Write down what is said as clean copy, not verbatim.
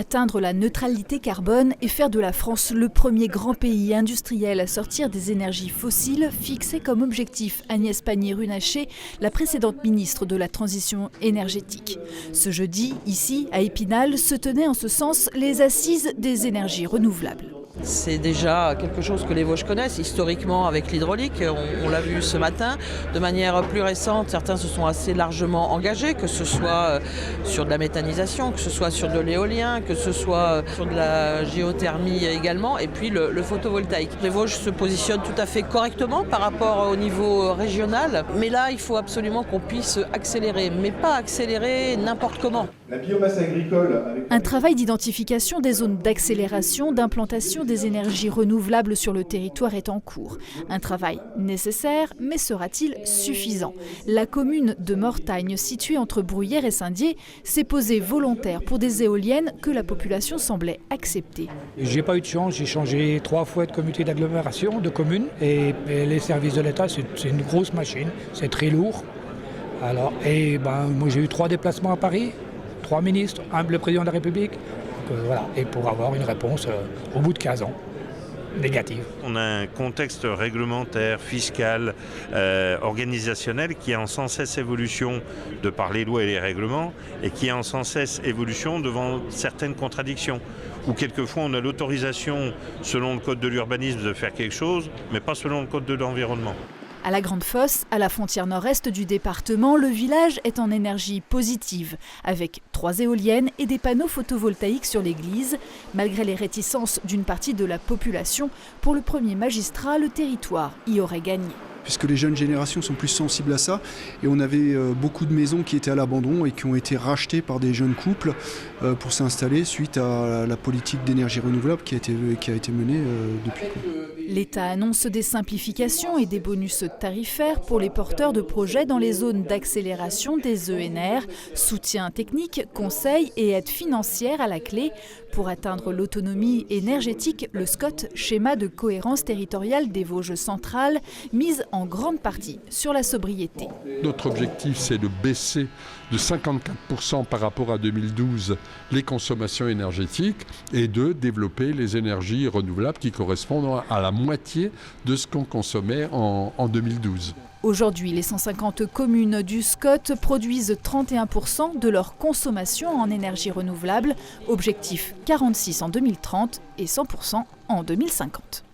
Atteindre la neutralité carbone et faire de la France le premier grand pays industriel à sortir des énergies fossiles, fixé comme objectif Agnès Pannier-Runacher, la précédente ministre de la Transition énergétique. Ce jeudi, ici, à Épinal, se tenaient en ce sens les assises des énergies renouvelables. C'est déjà quelque chose que les Vosges connaissent historiquement avec l'hydraulique. On l'a vu ce matin. De manière plus récente, certains se sont assez largement engagés, que ce soit sur de la méthanisation, que ce soit sur de l'éolien, que ce soit sur de la géothermie également, et puis le photovoltaïque. Les Vosges se positionnent tout à fait correctement par rapport au niveau régional. Mais là, il faut absolument qu'on puisse accélérer, mais pas accélérer n'importe comment. La biomasse agricole avec... Un travail d'identification des zones d'accélération, d'implantation des énergies renouvelables sur le territoire est en cours. Un travail nécessaire, mais sera-t-il suffisant? La commune de Mortagne, située entre Bruyères et Saint-Dié, s'est posée volontaire pour des éoliennes que la population semblait accepter. J'ai pas eu de chance, j'ai changé 3 fois de comité d'agglomération, de commune, et les services de l'État, c'est une grosse machine, c'est très lourd. Alors, moi j'ai eu 3 déplacements à Paris. 3 ministres, le président de la République, voilà, et pour avoir une réponse au bout de 15 ans, négative. On a un contexte réglementaire, fiscal, organisationnel qui est en sans cesse évolution de par les lois et les règlements et qui est en sans cesse évolution devant certaines contradictions. Où quelquefois on a l'autorisation selon le code de l'urbanisme de faire quelque chose, mais pas selon le code de l'environnement. À la Grande Fosse, à la frontière nord-est du département, le village est en énergie positive, avec 3 éoliennes et des panneaux photovoltaïques sur l'église. Malgré les réticences d'une partie de la population, pour le premier magistrat, le territoire y aurait gagné. Puisque les jeunes générations sont plus sensibles à ça. Et on avait beaucoup de maisons qui étaient à l'abandon et qui ont été rachetées par des jeunes couples pour s'installer suite à la politique d'énergie renouvelable qui a été menée depuis peu. L'État annonce des simplifications et des bonus tarifaires pour les porteurs de projets dans les zones d'accélération des ENR, soutien technique, conseil et aide financière à la clé. Pour atteindre l'autonomie énergétique, le SCOT, schéma de cohérence territoriale des Vosges centrales, mise en grande partie sur la sobriété. Notre objectif, c'est de baisser de 54% par rapport à 2012 les consommations énergétiques et de développer les énergies renouvelables qui correspondent à la moitié de ce qu'on consommait en 2012. Aujourd'hui, les 150 communes du SCOT produisent 31% de leur consommation en énergie renouvelable. Objectif 46 en 2030 et 100% en 2050.